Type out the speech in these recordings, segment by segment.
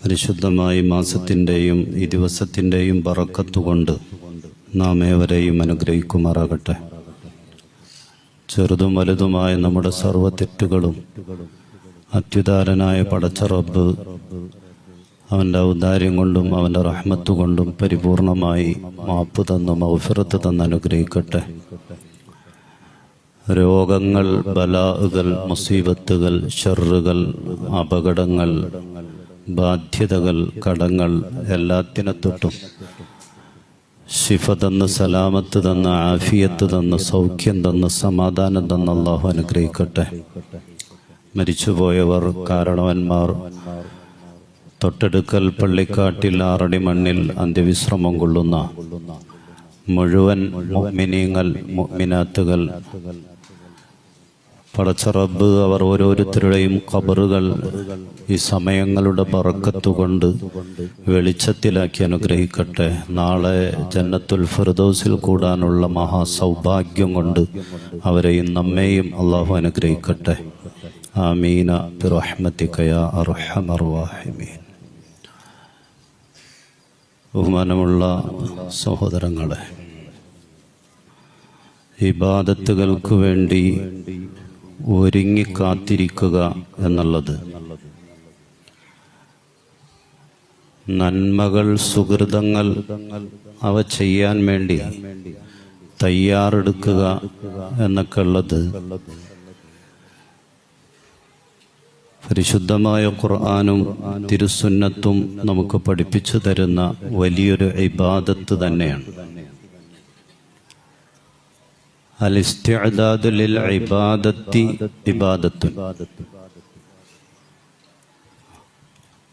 പരിശുദ്ധമായ മാസത്തിൻ്റെയും ഈ ദിവസത്തിൻ്റെയും ബറക്കത്തുകൊണ്ട് നാം ഏവരെയും അനുഗ്രഹിക്കുമാറാകട്ടെ. ചെറുതും വലുതുമായ നമ്മുടെ സർവ്വ തെറ്റുകളും അത്യുദാരനായ പടച്ച റബ്ബ് അവൻ്റെ ഔദാര്യം കൊണ്ടും അവൻ്റെ റഹ്മത്ത് കൊണ്ടും പരിപൂർണമായി മാപ്പ് തന്ന് മഗ്ഫിറത്ത് തന്ന് അനുഗ്രഹിക്കട്ടെ. രോഗങ്ങൾ, ബലാഉകൾ, മുസീബത്തുകൾ, ഷർറുകൾ, അപകടങ്ങൾ, ബാധ്യതകൾ, കടങ്ങൾ എല്ലാത്തിനെ തൊട്ടും ശിഫ തന്ന്, സലാമത്ത് തന്ന്, ആഫിയത്ത് തന്ന്, സൗഖ്യം തന്ന്, സമാധാനം തന്ന് അള്ളാഹു അനുഗ്രഹിക്കട്ടെ. മരിച്ചുപോയവർ, കാരണവന്മാർ, തൊട്ടടുക്കൽ പള്ളിക്കാട്ടിൽ ആറടി മണ്ണിൽ അന്ത്യവിശ്രമം കൊള്ളുന്ന മുഴുവൻ മുഅ്മിനീങ്ങൾ, മുഅ്മിനാത്തുകൾ, പടച്ച റബ്ബ് അവർ ഓരോരുത്തരുടെയും ഖബറുകൾ ഈ സമയങ്ങളുടെ ബറക്കത്തുകൊണ്ട് വെളിച്ചത്തിലാക്കി അനുഗ്രഹിക്കട്ടെ. നാളെ ജന്നത്തുൽ ഫിർദൗസിൽ കൂടാനുള്ള മഹാസൗഭാഗ്യം കൊണ്ട് അവരെയും നമ്മെയും അള്ളാഹു അനുഗ്രഹിക്കട്ടെ. ആമീന ബിറഹ്മതിക യാ അർഹമർ റഹീമീൻ. ബഹുമാനമുള്ള സഹോദരങ്ങളെ, ഇബാദത്തുകൾക്ക് വേണ്ടി ഒരുങ്ങിക്കാത്തിരിക്കുക എന്നുള്ളത് നന്മകൾ, സുഹൃതങ്ങൾ അവ ചെയ്യാൻ വേണ്ടി തയ്യാറെടുക്കുക എന്നൊക്കെ ഉള്ളത് പരിശുദ്ധമായ ഖുർആനും തിരുസുന്നത്തും നമുക്ക് പഠിപ്പിച്ചു തരുന്ന വലിയൊരു ഇബാദത്ത് തന്നെയാണ്. അൽ-ഇസ്തിഅദാദു ലിൽ ഇബാദത്തി ഇബാദത്തുൻ.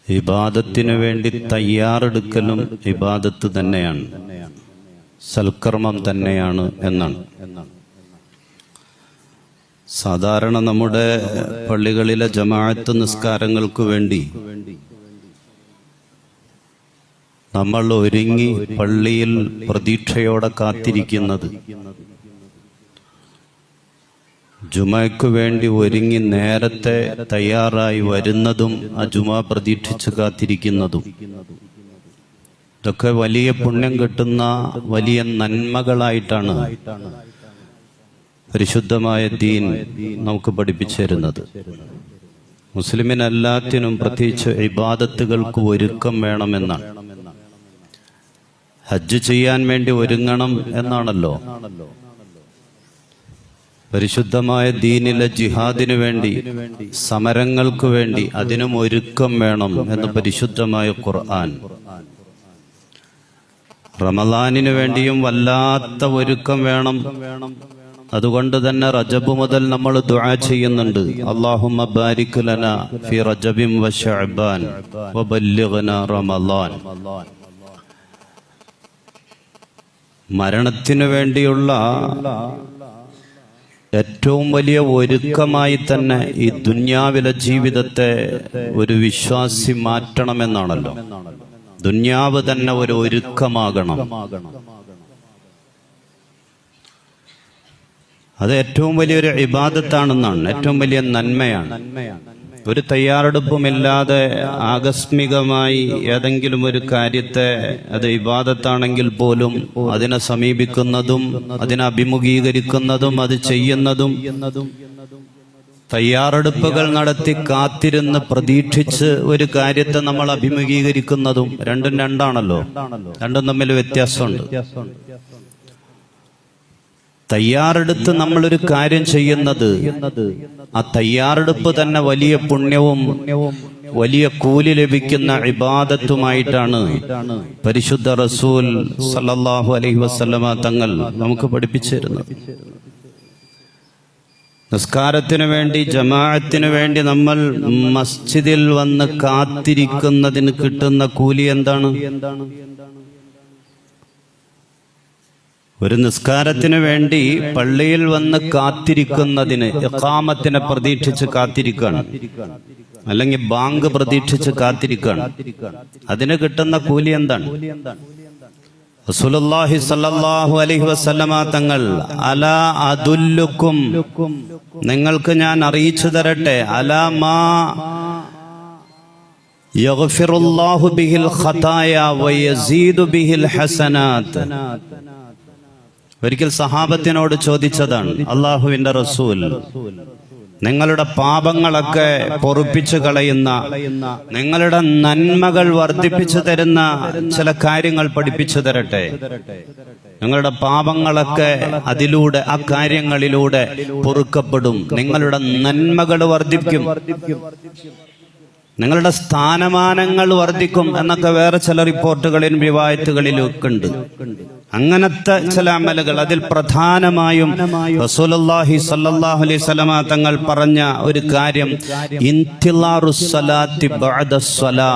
ഇബാദത്തിനു വേണ്ടി തയ്യാറെടുക്കലും ഇബാദത്ത് തന്നെയാണ്, സൽക്കർമ്മം തന്നെയാണ് എന്നാണ്. സാധാരണ നമ്മുടെ പള്ളികളിലെ ജമാഅത്ത് നിസ്കാരങ്ങൾക്ക് വേണ്ടി നമ്മൾ ഒരുങ്ങി പള്ളിയിൽ പ്രതീക്ഷയോടെ കാത്തിരിക്കുന്നത്, ജുമയ്ക്ക് വേണ്ടി ഒരുങ്ങി നേരത്തെ തയ്യാറായി വരുന്നതും ആ ജുമ പ്രതീക്ഷിച്ച് കാത്തിരിക്കുന്നതും ഇതൊക്കെ വലിയ പുണ്യം കിട്ടുന്ന വലിയ നന്മകളായിട്ടാണ് പരിശുദ്ധമായ ദീൻ നമുക്ക് പഠിപ്പിച്ചു തരുന്നത്. മുസ്ലിമിനെല്ലാത്തിനും പ്രത്യേകിച്ച് ഇബാദത്തുകൾക്ക് ഒരുക്കം വേണമെന്നാണ്. ഹജ്ജ് ചെയ്യാൻ വേണ്ടി ഒരുങ്ങണം എന്നാണല്ലോ. പരിശുദ്ധമായ ദീനിലെ ജിഹാദിനു വേണ്ടി, സമരങ്ങൾക്ക് വേണ്ടി അതിനും ഒരുക്കം വേണം എന്ന് പരിശുദ്ധമായ ഖുർആൻ. റമളാനിനു വേണ്ടിയും വല്ലാത്ത ഒരുക്കം വേണം. അതുകൊണ്ട് തന്നെ റജബ് മുതൽ നമ്മൾ ദുആ ചെയ്യുന്നുണ്ട്, അല്ലാഹുമ്മ ബാരിക് ലനാ ഫി റജബിൻ വ ശഅബാൻ വബല്ലിഗ്നാ റമളാൻ. മരണത്തിനു വേണ്ടിയുള്ള ഏറ്റവും വലിയ ഒരുക്കമായി തന്നെ ഈ ദുന്യാവിലെ ജീവിതത്തെ ഒരു വിശ്വാസി മാറ്റണമെന്നാണല്ലോ. ദുന്യാവ് തന്നെ ഒരു ഒരുക്കമാകണം. അത് ഏറ്റവും വലിയൊരു ഇബാദത്താണെന്നാണ്, ഏറ്റവും വലിയ നന്മയാണ്. ഒരു തയ്യാറെടുപ്പുമില്ലാതെ ആകസ്മികമായി ഏതെങ്കിലും ഒരു കാര്യത്തെ, അത് ഇബാദത്താണെങ്കിൽ പോലും അതിനെ സമീപിക്കുന്നതും അതിനെ അഭിമുഖീകരിക്കുന്നതും അത് ചെയ്യുന്നതും തയ്യാറെടുപ്പുകൾ നടത്തി കാത്തിരുന്ന് പ്രതീക്ഷിച്ച് ഒരു കാര്യത്തെ നമ്മൾ അഭിമുഖീകരിക്കുന്നതും രണ്ടും രണ്ടാണല്ലോ. രണ്ടും തമ്മിൽ വ്യത്യാസമുണ്ട്. തയ്യാറെടുത്ത് നമ്മളൊരു കാര്യം ചെയ്യുന്നത്, ആ തയ്യാറെടുപ്പ് തന്നെ വലിയ പുണ്യവും വലിയ കൂലി ലഭിക്കുന്ന ഇബാദത്തുമായിട്ടാണ് പരിശുദ്ധ റസൂൽ സല്ലല്ലാഹു അലൈഹി വസല്ലമ തങ്ങൾ നമുക്ക് പഠിപ്പിച്ചു തരുന്നത്. നിസ്കാരത്തിനു വേണ്ടി, ജമാഅത്തിനു വേണ്ടി നമ്മൾ മസ്ജിദിൽ വന്ന് കാത്തിരിക്കുന്നതിന് കിട്ടുന്ന കൂലി എന്താണ്? ഒരു നിസ്കാരത്തിനു വേണ്ടി പള്ളിയിൽ വന്ന് കാത്തിരിക്കുന്നതിന്, ഇഖാമത്തിനെ പ്രതീക്ഷിച്ച് കാത്തിരിക്കുകയാണ്, അല്ലെങ്കിൽ ബാങ്ക് പ്രതീക്ഷിച്ച് കാത്തിരിക്കുകയാണ്, അതിന് കിട്ടുന്ന കൂലി എന്താണ്? റസൂലുള്ളാഹി സ്വല്ലല്ലാഹു അലൈഹി വസല്ലമ തങ്ങൾ, അലാ അദുല്ലുക്കും, നിങ്ങൾക്ക് ഞാൻ അറിയിച്ചു തരട്ടെ, അലാ മാ യഗ്ഫിറുല്ലാഹു ബിഹിൽ ഖതായ വയസീദു ബിഹിൽ ഹസനാത്ത്. ഒരിക്കൽ സഹാബത്തിനോട് ചോദിച്ചതാണ്, അല്ലാഹുവിന്റെ റസൂൽ, നിങ്ങളുടെ പാപങ്ങളൊക്കെ പൊറുപ്പിച്ചു കളയുന്ന, നിങ്ങളുടെ നന്മകൾ വർദ്ധിപ്പിച്ചു തരുന്ന ചില കാര്യങ്ങൾ പഠിപ്പിച്ചു തരട്ടെ. നിങ്ങളുടെ പാപങ്ങളൊക്കെ അതിലൂടെ, ആ കാര്യങ്ങളിലൂടെ പൊറുക്കപ്പെടും, നിങ്ങളുടെ നന്മകൾ വർദ്ധിക്കും, നിങ്ങളുടെ സ്ഥാനമാനങ്ങൾ വർദ്ധിക്കും എന്നൊക്കെ വേറെ ചില റിപ്പോർട്ടുകളിലും റിവായത്തുകളിലും ഒക്കെ ഉണ്ട്. അങ്ങനത്തെ ചില അമലുകൾ, അതിൽ പ്രധാനമായും റസൂലുള്ളാഹി സ്വല്ലല്ലാഹു അലൈഹി വസല്ലമ തങ്ങൾ പറഞ്ഞ ഒരു കാര്യം ഇന്തിലാറുസ്സലാത്തി ബഅദസ്സലാ,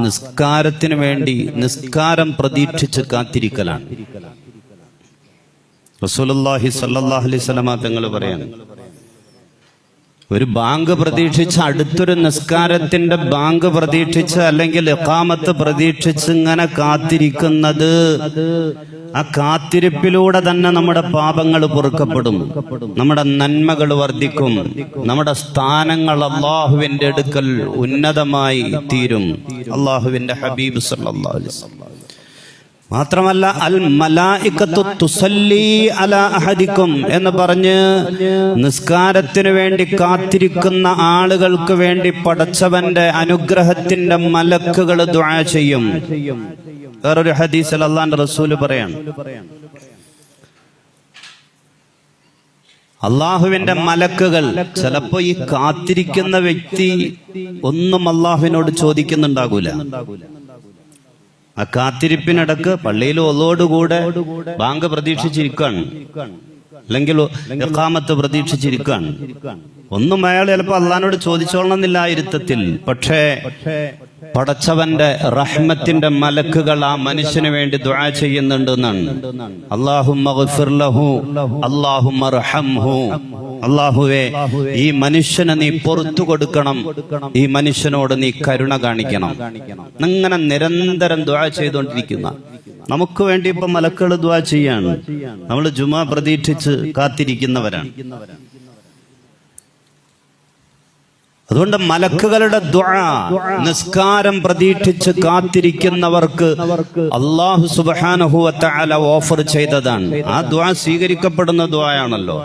നിസ്കാരത്തിന് വേണ്ടി നിസ്കാരം പ്രതീക്ഷിച്ച് കാത്തിരിക്കലാണ്. റസൂലുള്ളാഹി സ്വല്ലല്ലാഹു അലൈഹി വസല്ലമ തങ്ങൾ പറയാണ്, ഒരു ബാങ്ക് പ്രതീക്ഷിച്ച്, അടുത്തൊരു നിസ്കാരത്തിന്റെ ബാങ്ക് പ്രതീക്ഷിച്ച് അല്ലെങ്കിൽ ഇഖാമത്ത് പ്രതീക്ഷിച്ച് ഇങ്ങനെ കാത്തിരിക്കുന്നത്, ആ കാത്തിരിപ്പിലൂടെ തന്നെ നമ്മുടെ പാപങ്ങൾ പൊറുക്കപ്പെടും, നമ്മുടെ നന്മകൾ വർദ്ധിക്കും, നമ്മുടെ സ്ഥാനങ്ങൾ അല്ലാഹുവിന്റെ അടുക്കൽ ഉന്നതമായി തീരും. അല്ലാഹുവിന്റെ ഹബീബ് സല്ലല്ലാഹു അലൈഹി വസല്ലം മാത്രമല്ല, അൽ മലായികത്തു തുസല്ലി അലാ അഹദിക്കും എന്ന് പറഞ്ഞ് നിസ്കാരത്തിന് വേണ്ടി കാത്തിരിക്കുന്ന ആളുകൾക്ക് വേണ്ടി പടച്ചവന്റെ അനുഗ്രഹത്തിന്റെ മലക്കുകൾ ദുആ ചെയ്യും. വേറൊരു ഹദീസിൽ അല്ലാഹുവിന്റെ റസൂൽ പറയാണ്, അള്ളാഹുവിന്റെ മലക്കുകൾ, ചിലപ്പോ ഈ കാത്തിരിക്കുന്ന വ്യക്തി ഒന്നും അള്ളാഹുവിനോട് ചോദിക്കുന്നുണ്ടാകൂല. ആ കാത്തിരിപ്പിനിടക്ക് പള്ളിയിൽ ഒന്നോടുകൂടെ ബാങ്ക് പ്രതീക്ഷിച്ചിരിക്കാണ്, അല്ലെങ്കിൽ ഇഖാമത്ത് പ്രതീക്ഷിച്ചിരിക്കാണ്. ഒന്നും അയാൾ ചിലപ്പോ അള്ളാഹിനോട് ചോദിച്ചോളണമെന്നില്ല ആ ഇരുത്തത്തിൽ. പക്ഷേ പടച്ചവന്റെ റഹ്മത്തിന്റെ മലക്കുകൾ ആ മനുഷ്യന് വേണ്ടി ദുആ ചെയ്യുന്നുണ്ട് എന്നാണ്. അല്ലാഹുമ്മ ഗ്ഫിർ ലഹു, അല്ലാഹുമ്മ റഹംഹു, അല്ലാഹുവേ ഈ മനുഷ്യന് നീ പുറത്തു കൊടുക്കണം, ഈ മനുഷ്യനോട് നീ കരുണ കാണിക്കണം. അങ്ങനെ നിരന്തരം ദുആ ചെയ്തുകൊണ്ടിരിക്കുന്ന നമുക്ക് വേണ്ടി ഇപ്പൊ മലക്കുകൾ ദുആ ചെയ്യാണ്. നമ്മൾ ജുമാ പ്രതീക്ഷിച്ച് കാത്തിരിക്കുന്നവരാണ്. അതുകൊണ്ട് മലക്കുകളുടെ ദുആ, നിസ്കാരം പ്രതീക്ഷിച്ച് കാത്തിരിക്കുന്നവർക്ക് അല്ലാഹു സുബ്ഹാനഹു വ തആല ഓഫർ ചെയ്തതാണ്. ആ ദുആ സ്വീകരിക്കപ്പെടുന്ന ദുആയാണല്ലോ.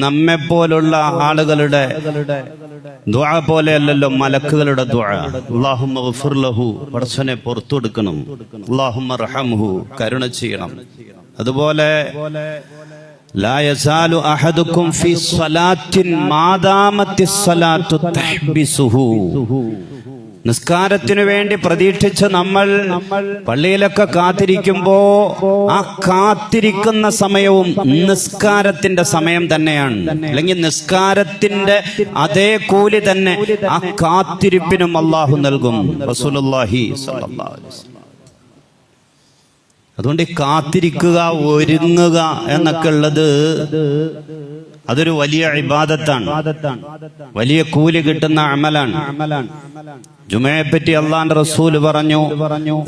നമ്മെ പോലുള്ള ആളുകളുടെ ദുആ പോലെയല്ലല്ലോ മലക്കുകളുടെ ദുആ. അല്ലാഹുമ്മ ഗ്ഫിർ ലഹു, പടച്ചവനെ പുറത്തു കൊടുക്കണം, അല്ലാഹുമ്മ റഹംഹു, കരുണ ചെയ്യണം. അതുപോലെ ലാ യസാലു അഹദുക്കും ഫീ സ്വലാത്തിൻ മാദാമത്തിസ് സ്വലാത്തു തഹ്ബിസുഹു. നിസ്കാരത്തിനു വേണ്ടി പ്രതീക്ഷിച്ച് നമ്മൾ പള്ളിയിലൊക്കെ കാത്തിരിക്കുമ്പോ ആ കാത്തിരിക്കുന്ന സമയവും നിസ്കാരത്തിന്റെ സമയം തന്നെയാണ്, അല്ലെങ്കിൽ നിസ്കാരത്തിന്റെ അതേ കൂലി തന്നെ ആ കാത്തിരിപ്പിനും അല്ലാഹു നൽകും. റസൂലുള്ളാഹി സ്വല്ലല്ലാഹു അലൈഹി വസല്ലം. അതുകൊണ്ട് ഈ കാത്തിരിക്കുക, ഒരുങ്ങുക എന്നൊക്കെ ഉള്ളത് അതൊരു വലിയ ഇബാദത്താണ്, വലിയ കൂലി കിട്ടുന്ന അമലാണ്. ജുമയെ പറ്റി അല്ലാഹുവിന്റെ റസൂൽ പറഞ്ഞു,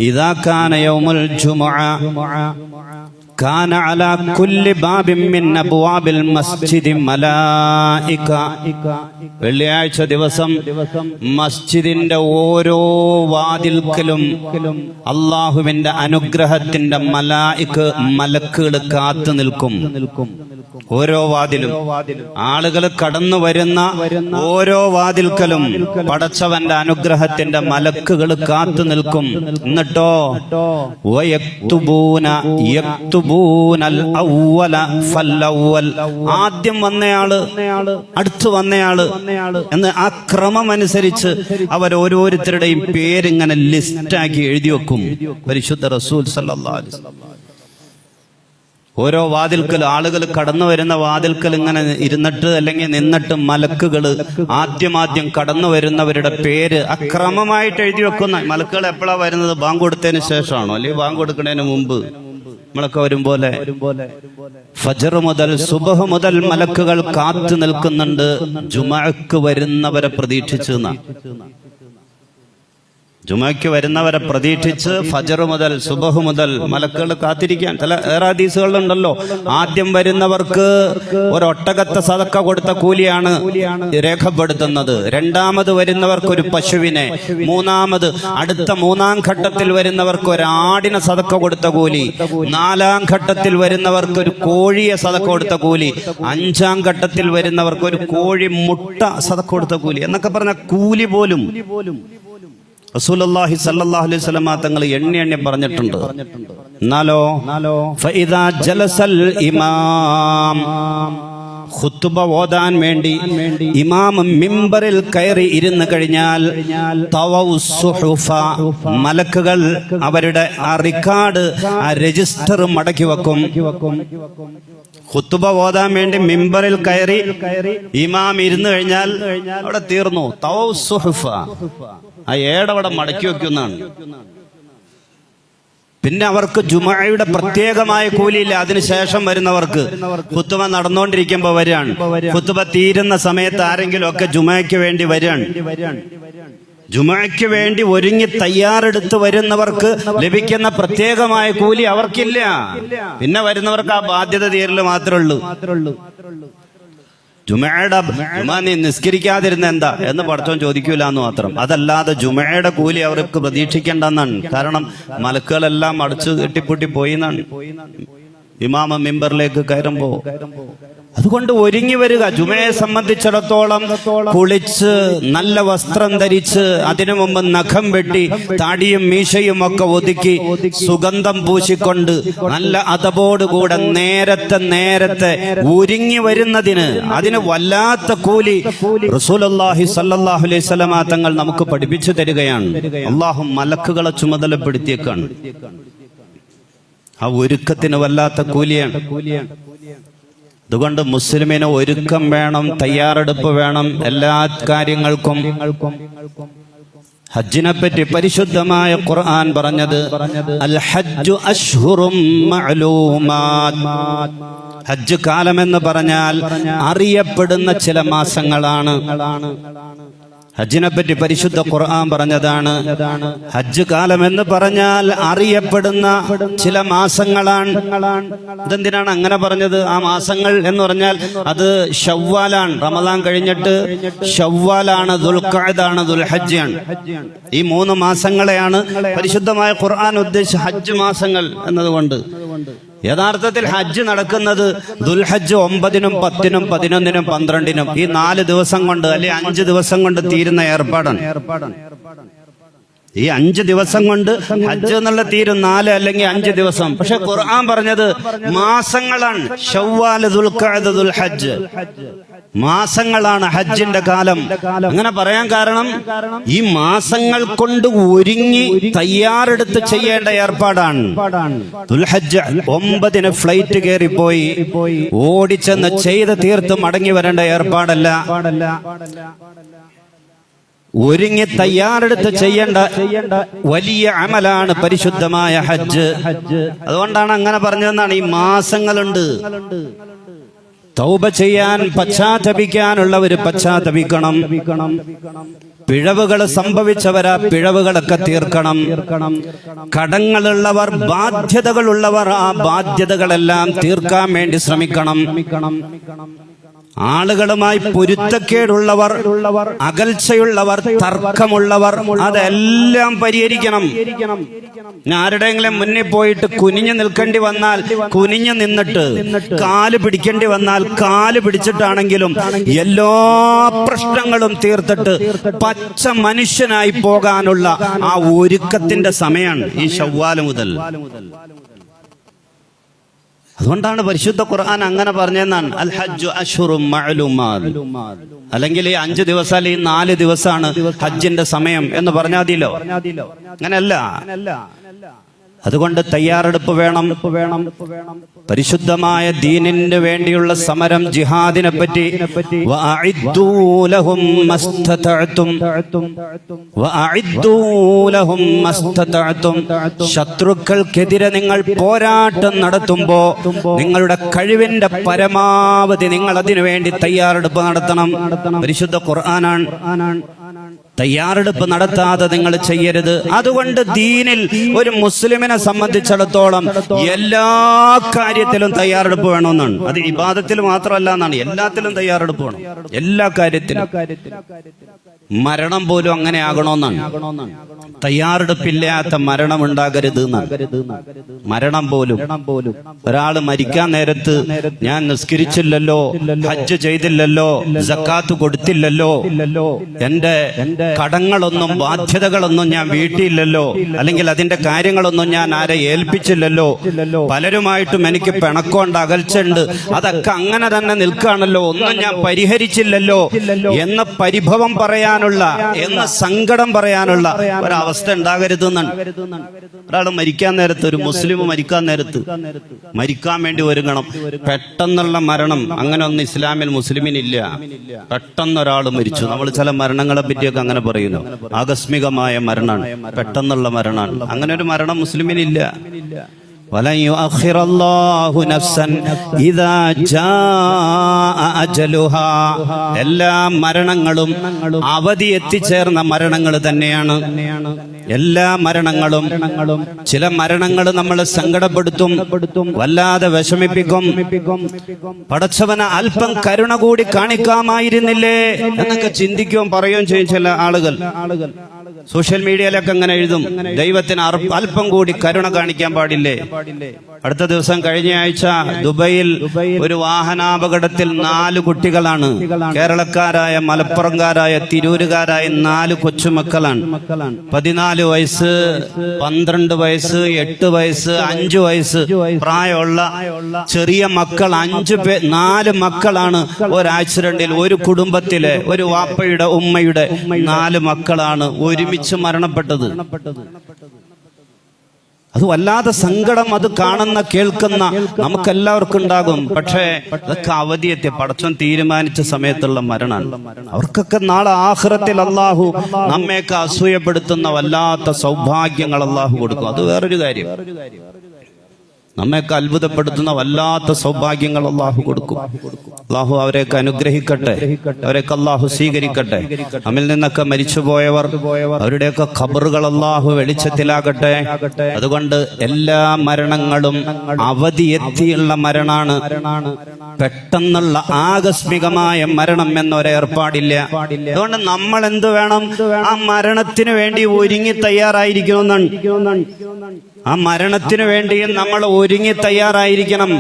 ഇദാ കാന യൗമുൽ ജുമുഅ കാന അലാ കുല്ലി ബാബിൻ മിൻ അബ്വാബിൽ മസ്ജിദി മലായിക. വെള്ളിയാഴ്ച ദിവസം മസ്ജിദിന്റെ ഓരോ വാതിൽക്കലും അല്ലാഹുവിന്റെ അനുഗ്രഹത്തിന്റെ മലക്കുകൾ കാത്തു നിൽക്കും. ഓരോ വാതിലും ആളുകൾ കടന്നു വരുന്ന ഓരോ വാതിൽക്കലും പടച്ചവന്റെ അനുഗ്രഹത്തിന്റെ മലക്കുകൾ കാത്തു നിൽക്കും. എന്നിട്ടോ ആദ്യം വന്നയാള്, അടുത്തു വന്നയാള് എന്ന് ആ ക്രമം അനുസരിച്ച് അവർ ഓരോരുത്തരുടെയും പേരിങ്ങനെ ലിസ്റ്റാക്കി എഴുതി വെക്കും. പരിശുദ്ധ റസൂൽ സല്ലല്ലാഹു അലൈഹി വസല്ലം ഓരോ വാതിൽക്കൽ, ആളുകൾ കടന്നു വരുന്ന വാതിൽക്കൽ ഇങ്ങനെ ഇരുന്നിട്ട് അല്ലെങ്കിൽ നിന്നിട്ട് മലക്കുകൾ ആദ്യം കടന്നു വരുന്നവരുടെ പേര് അക്രമമായിട്ട് എഴുതി വെക്കുന്ന. മലക്കുകൾ എപ്പോഴാണ് വരുന്നത്? ബാങ്ക് കൊടുത്തതിന് ശേഷമാണോ, അല്ലെങ്കിൽ ബാങ്ക് കൊടുക്കുന്നതിന് മുമ്പ്? നമ്മളൊക്കെ വരും പോലെ ഫജ്ർ മുതൽ സുബഹ് മുതൽ മലക്കുകൾ കാത്തു നിൽക്കുന്നുണ്ട് ജുമഅക്ക് വരുന്നവരെ പ്രതീക്ഷിച്ചു. ജുമയ്ക്ക് വരുന്നവരെ പ്രതീക്ഷിച്ച് ഫജർ മുതൽ സുബഹ് മുതൽ മലക്കുകൾ കാത്തിരിക്കാൻ. ചില ഏറെ ഹദീസുകളുണ്ടല്ലോ, ആദ്യം വരുന്നവർക്ക് ഒരൊട്ടകത്തെ സദക്ക കൊടുത്ത കൂലിയാണ് രേഖപ്പെടുത്തുന്നത്, രണ്ടാമത് വരുന്നവർക്ക് ഒരു പശുവിനെ, അടുത്ത മൂന്നാം ഘട്ടത്തിൽ വരുന്നവർക്ക് ഒരാടിനെ സദക്ക കൊടുത്ത കൂലി, നാലാം ഘട്ടത്തിൽ വരുന്നവർക്ക് ഒരു കോഴിയെ സദക്ക കൊടുത്ത കൂലി, അഞ്ചാം ഘട്ടത്തിൽ വരുന്നവർക്ക് ഒരു കോഴി മുട്ട സദക്ക കൊടുത്ത കൂലി എന്നൊക്കെ പറഞ്ഞ കൂലി പോലും റസൂലുള്ളാഹി സ്വല്ലല്ലാഹു അലൈഹി വസല്ലം തങ്ങൾ എണ്ണി പറഞ്ഞിട്ടുണ്ട്. എന്നാലോ ഫഇദാ ജലസൽ ഇമാം, ഖുത്ബ ഓതാൻ വേണ്ടി ഇമാം മിമ്പറിൽ കയറി ഇരുന്ന് കഴിഞ്ഞാൽ തവൗസുഹുഫ, മലക്കുകൾ അവരുടെ ആ റിക്കാർഡ്, ആ രജിസ്റ്റർ മടക്കി വെക്കും. ഖുത്ബ ഓതാൻ വേണ്ടി മിമ്പറിൽ കയറി ഇമാം ഇരുന്ന് കഴിഞ്ഞാൽ അവിടെ തീർന്നു. തവൗസുഹുഫ, ആ ഏടവിടെ മടക്കി വെക്കുന്നതാണ്. പിന്നെ അവർക്ക് ജുമഅയുടെ പ്രത്യേകമായ കൂലിയില്ല. അതിനുശേഷം വരുന്നവർക്ക് ഖുത്ബ നടന്നുകൊണ്ടിരിക്കുമ്പോൾ വരികയാണ്, ഖുത്ബ തീരുന്ന സമയത്ത് ആരെങ്കിലും ഒക്കെ ജുമഅയ്ക്ക് വേണ്ടി വരികയാണ്. ജുമഅയ്ക്ക് വേണ്ടി ഒരുങ്ങി തയ്യാറെടുത്ത് വരുന്നവർക്ക് ലഭിക്കുന്ന പ്രത്യേകമായ കൂലി അവർക്കില്ല. പിന്നെ വരുന്നവർക്ക് ആ ബാധ്യത തീരല് മാത്രമേ ഉള്ളൂ. ജുമ നീ നിസ്കരിക്കാതിരുന്ന എന്താ എന്ന് പടച്ചോൻ ചോദിക്കൂല എന്ന് മാത്രം. അതല്ലാതെ ജുമയുടെ കൂലി അവർക്ക് പ്രതീക്ഷിക്കേണ്ടെന്നാണ്. കാരണം മലക്കുകളെല്ലാം അടച്ചു കെട്ടിപ്പൊട്ടി പോയി എന്നാണ് ഇമാമ മിമ്പറിലേക്ക് കയറുമ്പോ. അതുകൊണ്ട് ഒരുങ്ങി വരിക. ജുമയെ സംബന്ധിച്ചിടത്തോളം കുളിച്ച് നല്ല വസ്ത്രം ധരിച്ച് അതിനു മുമ്പ് നഖം വെട്ടി താടിയും മീശയും ഒക്കെ ഒതുക്കി സുഗന്ധം പൂശിക്കൊണ്ട് നല്ല അതപോടുകൂടെ നേരത്തെ ഒരുങ്ങി വരുന്നതിന് അതിന് വല്ലാത്ത കൂലി റസൂലുള്ളാഹി സ്വല്ലല്ലാഹു അലൈഹി വസല്ലം തങ്ങൾ നമുക്ക് പഠിപ്പിച്ചു തരികയാണ്. അല്ലാഹു മലക്കുകളെ ചുമതലപ്പെടുത്തിയേക്കാണ്. ആ ഒരുക്കത്തിന് വല്ലാത്ത കൂലിയാണ്. അതുകൊണ്ട് മുസ്ലിമിന് ഒരുക്കം വേണം, തയ്യാറെടുപ്പ് വേണം എല്ലാ കാര്യങ്ങൾക്കും. ഹജ്ജിനെ പറ്റി പരിശുദ്ധമായ ഖുർആൻ പറഞ്ഞത് അൽ ഹജ്ജു അശ്ഹുറും മഅലൂമാത്, ഹജ്ജ് കാലമെന്ന് പറഞ്ഞാൽ അറിയപ്പെടുന്ന ചില മാസങ്ങളാണ്. ഹജ്ജിനെ പറ്റി പരിശുദ്ധ ഖുർആൻ പറഞ്ഞതാണ് ഹജ്ജ് കാലം എന്ന് പറഞ്ഞാൽ അറിയപ്പെടുന്ന ചില മാസങ്ങളാണ്. ഇതെന്തിനാണ് അങ്ങനെ പറഞ്ഞത്? ആ മാസങ്ങൾ എന്ന് പറഞ്ഞാൽ അത് ശവ്വാലാണ്, റമദാൻ കഴിഞ്ഞിട്ട് ശവ്വാലാണ്, ദുൽഖഅദാണ്, ദുൽഹജ്ജാണ്. ഈ 3 മാസങ്ങളെയാണ് പരിശുദ്ധമായ ഖുർആൻ ഉദ്ദേശിച്ച ഹജ്ജ് മാസങ്ങൾ എന്നതുകൊണ്ട്. യഥാർത്ഥത്തിൽ ഹജ്ജ് നടക്കുന്നത് ദുൽഹജ്ജ് 9-നും 10-നും 11-നും 12-നും ഈ 4 ദിവസം കൊണ്ട് അല്ലെങ്കിൽ 5 ദിവസം കൊണ്ട് തീരുന്ന ഏർപ്പാടാണ്. ഈ 5 ദിവസം കൊണ്ട് ഹജ്ജ് എന്നുള്ള തീരും, 4 അല്ലെങ്കിൽ 5 ദിവസം. പക്ഷെ ഖുർആൻ പറഞ്ഞത് മാസങ്ങളാണ്. ശവ്വാൽ, ദുൽഖഅദ, ദുൽഹജ്ജ് മാസങ്ങളാണ് ഹജ്ജിന്റെ കാലം. അങ്ങനെ പറയാൻ കാരണം ഈ മാസങ്ങൾ കൊണ്ട് ഒരുങ്ങി തയ്യാറെടുത്ത് ചെയ്യേണ്ട ഏർപ്പാടാണ്. ദുൽഹജ്ജ് 9-ന് ഫ്ലൈറ്റ് കയറിപ്പോയി ഓടിച്ചെന്ന് ചെയ്ത് തീർത്ത് മടങ്ങി വരേണ്ട ഏർപ്പാടല്ല. ഒരുങ്ങി തയ്യാറെടുത്ത് ചെയ്യേണ്ട വലിയ അമലാണ് പരിശുദ്ധമായ ഹജ്ജ്. അതുകൊണ്ടാണ് അങ്ങനെ പറഞ്ഞതെന്നാണ്. ഈ മാസങ്ങളുണ്ട്. തൗബ ചെയ്യാൻ, പശ്ചാത്തപിക്കാനുള്ളവര് പശ്ചാത്തപിക്കണം. പിഴവുകൾ സംഭവിച്ചവരാ പിഴവുകളൊക്കെ തീർക്കണം. കടങ്ങളുള്ളവർ, ബാധ്യതകളുള്ളവർ ആ ബാധ്യതകളെല്ലാം തീർക്കാൻ വേണ്ടി ശ്രമിക്കണം. ആളുകളുമായി പൊരുത്തക്കേടുള്ളവർ, അകൽച്ചയുള്ളവർ, തർക്കമുള്ളവർ അതെല്ലാം പരിഹരിക്കണം. ആരുടെയെങ്കിലും മുന്നിൽ പോയിട്ട് കുനിഞ്ഞു നിൽക്കേണ്ടി വന്നാൽ കുനിഞ്ഞു നിന്നിട്ട്, കാല് പിടിക്കേണ്ടി വന്നാൽ കാല് പിടിച്ചിട്ടാണെങ്കിലും എല്ലാ പ്രശ്നങ്ങളും തീർത്തിട്ട് പച്ച മനുഷ്യനായി പോകാനുള്ള ആ ഒരുക്കത്തിന്റെ സമയമാണ് ഈ ശവ്വാൽ മുതൽ. അതുകൊണ്ടാണ് പരിശുദ്ധ ഖുർആൻ അങ്ങനെ പറഞ്ഞതെന്നാണ് അൽ ഹജ്ജു അശ്ഹുറും മഅലൂമാത്. അല്ലെങ്കിൽ ഈ 5 ദിവസം അല്ലെങ്കിൽ 4 ദിവസമാണ് ഹജ്ജിന്റെ സമയം എന്ന് പറഞ്ഞാൽ മതിയല്ലോ. അങ്ങനെയല്ല. അതുകൊണ്ട് തയ്യാറെടുപ്പ് വേണം. പരിശുദ്ധമായ ദീനിന് വേണ്ടിയുള്ള സമരം, ജിഹാദിനെ പറ്റി വഅഇദ്ദൂ ലഹും മസ്തതഅതും, ശത്രുക്കൾക്കെതിരെ നിങ്ങൾ പോരാട്ടം നടത്തുമ്പോ നിങ്ങളുടെ കഴിവിന്റെ പരമാവധി നിങ്ങൾ അതിനു വേണ്ടി തയ്യാറെടുപ്പ് നടത്തണം. പരിശുദ്ധ ഖുർആനാണ്. തയ്യാറെടുപ്പ് നടത്താതെ നിങ്ങൾ ചെയ്യരുത്. അതുകൊണ്ട് ദീനിൽ ഒരു മുസ്ലിമിനെ സംബന്ധിച്ചിടത്തോളം എല്ലാ കാര്യത്തിലും തയ്യാറെടുപ്പ് വേണമെന്നാണ്. അത് ഇബാദത്തിൽ മാത്രമല്ല എന്നാണ്, എല്ലാത്തിലും തയ്യാറെടുപ്പ് വേണം, എല്ലാ കാര്യത്തിലും. മരണം പോലും അങ്ങനെ ആകണമെന്നാണ്. തയ്യാറെടുപ്പില്ലാത്ത മരണം ഉണ്ടാകരുത് എന്നാണ്. മരണം പോലും ഒരാൾ മരിക്കാൻ നേരത്ത് ഞാൻ നിസ്കരിച്ചില്ലല്ലോ, ഹജ്ജ് ചെയ്തില്ലല്ലോ, സക്കാത്ത് കൊടുത്തില്ലല്ലോ, എന്റെ കടങ്ങളൊന്നും ബാധ്യതകളൊന്നും ഞാൻ വീട്ടിയില്ലല്ലോ, അല്ലെങ്കിൽ അതിന്റെ കാര്യങ്ങളൊന്നും ഞാൻ ആരെ ഏൽപ്പിച്ചില്ലല്ലോ, പലരുമായിട്ടും എനിക്ക് പിണക്കമുണ്ട്, അകൽച്ചുണ്ട്, അതൊക്കെ അങ്ങനെ തന്നെ നിൽക്കുകയാണല്ലോ, ഒന്നും ഞാൻ പരിഹരിച്ചില്ലല്ലോ എന്ന പരിഭവം പറയാനുള്ള, എന്ന സങ്കടം പറയാനുള്ള ഒരവസ്ഥ ഉണ്ടാകരുത് എന്നാണ്. ഒരാൾ മരിക്കാൻ നേരത്ത്, ഒരു മുസ്ലിം മരിക്കാൻ നേരത്ത് മരിക്കാൻ വേണ്ടി ഒരുങ്ങണം. പെട്ടെന്നുള്ള മരണം അങ്ങനെ ഒന്നും ഇസ്ലാമിൽ മുസ്ലിമിനില്ല. പെട്ടെന്ന് ഒരാൾ മരിച്ചു, നമ്മൾ ചില മരണങ്ങളെ പറ്റിയൊക്കെ അങ്ങനെ പറയുന്നു, ആകസ്മികമായ മരണമാണ്, പെട്ടെന്നുള്ള മരണമാണ്. അങ്ങനെ ഒരു മരണം മുസ്ലിമിനില്ല. വലൻ യുഅഖിറല്ലാഹു നഫ്സൻ ഇദാ ജാഅ അജലുഹാ. എല്ലാ മരണങ്ങളും അവധി എത്തിച്ചേർന്ന മരണങ്ങൾ തന്നെയാണ്. എല്ലാ മരണങ്ങളും. ചില മരണങ്ങൾ നമ്മളെ സങ്കടപ്പെടുത്തും, വല്ലാതെ വിഷമിപ്പിക്കും. പടച്ചവന് അല്പം കരുണ കൂടി കാണിക്കാമായിരുന്നില്ലേ എന്നൊക്കെ ചിന്തിക്കുകയും പറയുകയും ചെയ്യും ചില ആളുകൾ. സോഷ്യൽ മീഡിയയിലൊക്കെ അങ്ങനെ എഴുതും, ദൈവത്തിന് അല്പം കൂടി കരുണ കാണിക്കാൻ പാടില്ലേ. അടുത്ത ദിവസം കഴിഞ്ഞ ആഴ്ച ദുബൈയിൽ ഒരു വാഹനാപകടത്തിൽ 4 കുട്ടികളാണ്. കേരളക്കാരായ, മലപ്പുറംകാരായ, തിരൂരുകാരായ 4 കൊച്ചുമക്കളാണ്. 14 വയസ്സ്, 12 വയസ്സ്, 8 വയസ്സ്, 5 വയസ്സ് പ്രായമുള്ള ചെറിയ മക്കൾ 4 മക്കളാണ് ഒരു ആക്സിഡന്റിൽ, ഒരു കുടുംബത്തിലെ ഒരു വാപ്പയുടെ ഉമ്മയുടെ 4 മക്കളാണ് ഒരുമിച്ച് മരണപ്പെട്ടത്. അത് വല്ലാതെ സങ്കടം, അത് കാണുന്ന കേൾക്കുന്ന നമുക്കെല്ലാവർക്കും ഉണ്ടാകും. പക്ഷേ അതൊക്കെ അവധിയെത്തിയ പടച്ചോൻ തീരുമാനിച്ച സമയത്തുള്ള മരണമാണ്. അവർക്കൊക്കെ നാളെ ആഖിറത്തിൽ അല്ലാഹു നമ്മയൊക്കെ അസൂയപ്പെടുത്തുന്ന വല്ലാത്ത സൗഭാഗ്യങ്ങൾ അല്ലാഹു കൊടുക്കും. അത് വേറൊരു കാര്യം. നമ്മയൊക്കെ അത്ഭുതപ്പെടുത്തുന്ന വല്ലാത്ത സൗഭാഗ്യങ്ങൾ അല്ലാഹു കൊടുക്കും. അല്ലാഹു അവരെയൊക്കെ അനുഗ്രഹിക്കട്ടെ, അവരെയൊക്കെ അല്ലാഹു സ്വീകരിക്കട്ടെ. നമ്മിൽ നിന്നൊക്കെ മരിച്ചുപോയവർ, അവരുടെയൊക്കെ ഖബറുകൾ അല്ലാഹു വെളിച്ചത്തിലാകട്ടെ. അതുകൊണ്ട് എല്ലാ മരണങ്ങളും അവധി എത്തിയുള്ള മരണാണ്. പെട്ടെന്നുള്ള ആകസ്മികമായ മരണം എന്നൊരേർപ്പാടില്ല. അതുകൊണ്ട് നമ്മൾ എന്ത് വേണം? ആ മരണത്തിന് വേണ്ടി ഒരുങ്ങി തയ്യാറായിരിക്കണമെന്നാണ്. ആ മരണത്തിന് വേണ്ടിയും നമ്മൾ ഒരുങ്ങി തയ്യാറായിരിക്കണം.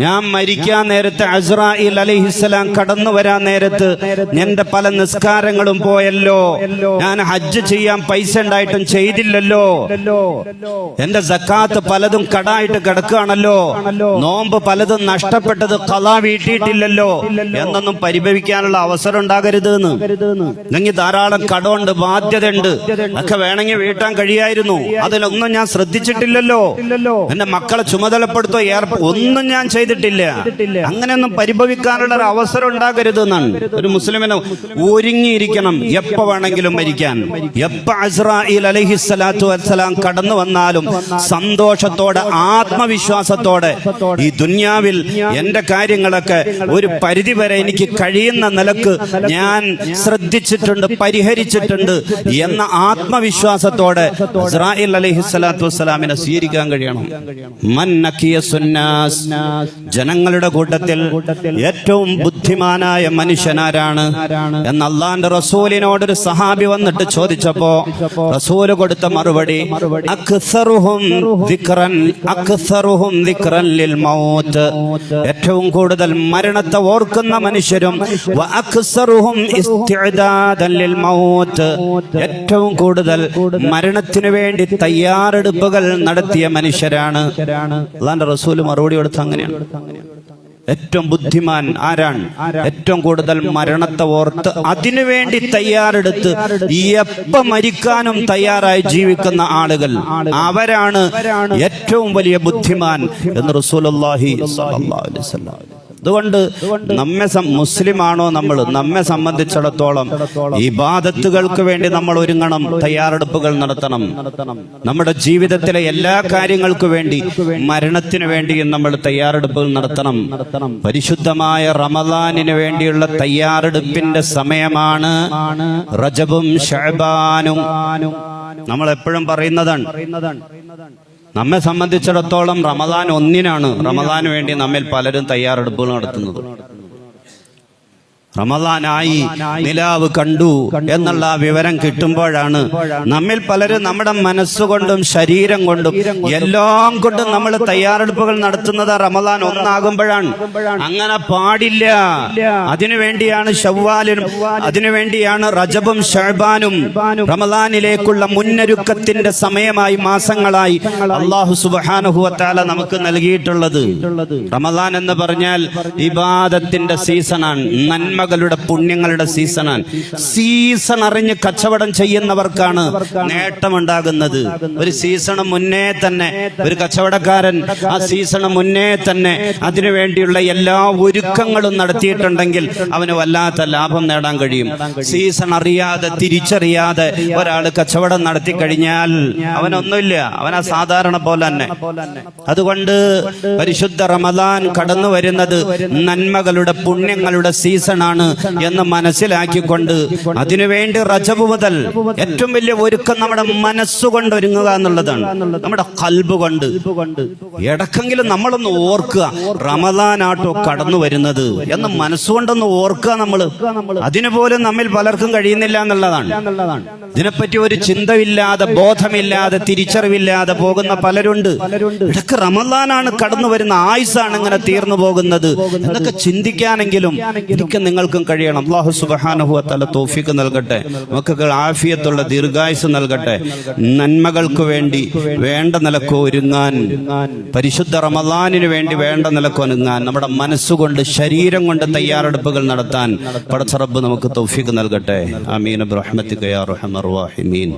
ഞാൻ മരിക്കാൻ നേരത്ത് അസ്രാഈൽ അലൈഹിസ്സലാം കടന്നു വരാൻ നേരത്ത് എന്റെ പല നിസ്കാരങ്ങളും പോയല്ലോ, ഞാൻ ഹജ്ജ് ചെയ്യാൻ പൈസ ഉണ്ടായിട്ടും ചെയ്തില്ലല്ലോ, എന്റെ സക്കാത്ത് പലതും കടായിട്ട് കിടക്കുകയാണല്ലോ, നോമ്പ് പലതും നഷ്ടപ്പെട്ടത് ഖളാ വീട്ടിയിട്ടില്ലല്ലോ എന്നൊന്നും പരിഭവിക്കാനുള്ള അവസരം ഉണ്ടാകരുത് എന്ന്. അല്ലെങ്കിൽ ധാരാളം കടമുണ്ട്, ബാധ്യതയുണ്ട്, ഒക്കെ വേണമെങ്കിൽ വീട്ടാൻ കഴിയായിരുന്നു, അതിലൊന്നും ഞാൻ ശ്രദ്ധിച്ചിട്ടില്ലല്ലോ, എന്റെ മക്കളെ ചുമതലപ്പെടുത്തോ ഒന്നും ഞാൻ ചെയ്തിട്ടില്ല, അങ്ങനെയൊന്നും പരിഭവിക്കാനുള്ള ഒരു അവസരം ഉണ്ടാകരുത് എന്നാണ്. ഒരു മുസ്ലിമിന് ഒരുങ്ങിയിരിക്കണം, എപ്പോ വേണമെങ്കിലും മരിക്കാൻ. എപ്പോ അസ്രാഈൽ അലൈഹിസ്സലാത്തു വസ്സലാം കടന്നു വന്നാലും സന്തോഷത്തോടെ, ആത്മവിശ്വാസത്തോടെ ഈ ദുനിയാവിൽ എന്റെ കാര്യങ്ങളൊക്കെ ഒരു പരിധി വരെ എനിക്ക് കഴിയുന്ന നിലക്ക് ഞാൻ ശ്രദ്ധിച്ചിട്ടുണ്ട്, പരിഹരിച്ചിട്ടുണ്ട് എന്ന ആത്മവിശ്വാസത്തോടെ അസ്രാഈൽ അലൈഹിസ്സലാത്തു വസ്സലാമിനെ സ്വീകരിക്കാൻ കഴിയണം. ജനങ്ങളുടെ കൂട്ടത്തിൽ ഏറ്റവും ബുദ്ധിമാനായ മനുഷ്യനാരാണ് എന്ന് അള്ളാന്റെ റസൂലിനോട് ഒരു സഹാബി വന്നിട്ട് ചോദിച്ചപ്പോ റസൂല് കൊടുത്ത മറുപടി ഏറ്റവും കൂടുതൽ മരണത്തെ ഓർക്കുന്ന മനുഷ്യരും ഏറ്റവും കൂടുതൽ മരണത്തിനു വേണ്ടി തയ്യാറെടുപ്പുകൾ നടത്തിയ മനുഷ്യരാണ്. അള്ളാന്റെ റസൂല് മറുപടി കൊടുത്ത അങ്ങനെയാണ്. ഏറ്റവും ബുദ്ധിമാൻ ആരാണ്? ഏറ്റവും കൂടുതൽ മരണത്തെ ഓർത്ത് അതിനുവേണ്ടി തയ്യാറെടുത്ത് എപ്പ മരിക്കാനും തയ്യാറായി ജീവിക്കുന്ന ആളുകൾ, അവരാണ് ഏറ്റവും വലിയ ബുദ്ധിമാൻ എന്ന് റസൂലുള്ളാഹി സ്വല്ലല്ലാഹു അലൈഹി വസല്ലം. അതുകൊണ്ട് മുസ്ലിമാണോ നമ്മെ സംബന്ധിച്ചിടത്തോളം ഇബാദത്തുകൾക്ക് വേണ്ടി നമ്മൾ ഒരുങ്ങണം, തയ്യാറെടുപ്പുകൾ നടത്തണം. നമ്മുടെ ജീവിതത്തിലെ എല്ലാ കാര്യങ്ങൾക്കു വേണ്ടി, മരണത്തിനു വേണ്ടിയും നമ്മൾ തയ്യാറെടുപ്പുകൾ നടത്തണം. പരിശുദ്ധമായ റമദാനിന് വേണ്ടിയുള്ള തയ്യാറെടുപ്പിന്റെ സമയമാണ് റജബും ശഅബാനും. നമ്മൾ എപ്പോഴും പറയുന്നതാണ്, നമ്മെ സംബന്ധിച്ചിടത്തോളം റമദാൻ 1-നാണ് റമദാന് വേണ്ടി നമ്മിൽ പലരും തയ്യാറെടുപ്പുകൾ നടത്തുന്നത്. റമദാനായി, നിലാവ് കണ്ടു എന്നുള്ള വിവരം കിട്ടുമ്പോഴാണ് നമ്മിൽ പലരും നമ്മുടെ മനസ്സുകൊണ്ടും ശരീരം കൊണ്ടും എല്ലാം കൊണ്ടും നമ്മൾ തയ്യാറെടുപ്പുകൾ നടത്തുന്നത് റമദാൻ 1 അങ്ങനെ പാടില്ല. അതിനുവേണ്ടിയാണ് ശവ്വാലും, അതിനുവേണ്ടിയാണ് റജബും ശഅബാനും. റമദാനിലേക്കുള്ള മുന്നൊരുക്കത്തിന്റെ സമയമായി, മാസങ്ങളായി അല്ലാഹു സുബ്ഹാനഹു വ തആല നമുക്ക് നൽകിയിട്ടുള്ളത്. റമദാൻ എന്ന് പറഞ്ഞാൽ ഇബാദത്തിന്റെ സീസണാണ്, നന്മകളുടെ, പുണ്യങ്ങളുടെ സീസണാണ്. സീസൺ അറിഞ്ഞ് കച്ചവടം ചെയ്യുന്നവർക്കാണ് നേട്ടമുണ്ടാകുന്നത്. ഒരു സീസണ് മുന്നേ തന്നെ ഒരു കച്ചവടക്കാരൻ ആ സീസണ് മുന്നേ തന്നെ അതിനുവേണ്ടിയുള്ള എല്ലാ ഒരുക്കങ്ങളും നടത്തിയിട്ടുണ്ടെങ്കിൽ അവന് വല്ലാത്ത ലാഭം നേടാൻ കഴിയും. സീസൺ അറിയാതെ, തിരിച്ചറിയാതെ ഒരാൾ കച്ചവടം നടത്തി കഴിഞ്ഞാൽ അവനൊന്നുമില്ല, അവനാ സാധാരണ പോലെ തന്നെ. അതുകൊണ്ട് പരിശുദ്ധ റമദാൻ കടന്നു വരുന്നത് നന്മകളുടെ, പുണ്യങ്ങളുടെ സീസണാണ് എന്ന് മനസ്സിലാക്കിക്കൊണ്ട് അതിനുവേണ്ടി റജബ് മുതൽ ഏറ്റവും വലിയ ഒരുക്കം നമ്മുടെ മനസ്സുകൊണ്ട് ഒരുങ്ങുക എന്നുള്ളതാണ്, നമ്മുടെ ഖൽബ് കൊണ്ട്. ഇടക്കെങ്കിലും നമ്മളൊന്ന് ഓർക്കുക, റമദാനാട്ടോ കടന്നു വരുന്നത് എന്ന് മനസ്സുകൊണ്ടൊന്ന് ഓർക്കുക. അതിനുപോലും നമ്മിൽ പലർക്കും കഴിയുന്നില്ല എന്നുള്ളതാണ്. ഇതിനെപ്പറ്റി ഒരു ചിന്തയില്ലാതെ, ബോധമില്ലാതെ, തിരിച്ചറിവില്ലാതെ പോകുന്ന പലരുണ്ട്. ഇടക്ക് റമദാനാണ് കടന്നു വരുന്ന, ആയുസാണ് ഇങ്ങനെ തീർന്നു പോകുന്നത് എന്നൊക്കെ ചിന്തിക്കാനെങ്കിലും എനിക്ക് നിങ്ങൾക്കും കഴിയണം. അല്ലാഹു സുബ്ഹാനഹു വ തആല തൗഫീഖ് നൽകട്ടെ, നമുക്കൊക്കെ ആഫിയത്തുള്ള ദീർഘായുസ് നൽകട്ടെ. നന്മകൾക്ക് വേണ്ടി വേണ്ട നിലക്ക് ഒരുങ്ങാൻ, പരിശുദ്ധ റമദാനിന് വേണ്ടി വേണ്ട നിലക്ക് ഒരുങ്ങാൻ, നമ്മുടെ മനസ്സുകൊണ്ട്, ശരീരം കൊണ്ട് തയ്യാറെടുപ്പുകൾ നടത്താൻ പടച്ച റബ്ബ് നമുക്ക് തൗഫീഖ് നൽകട്ടെ. ആമീൻ ബിറഹ്മതിക യാ അർഹമർ റഹീമീൻ.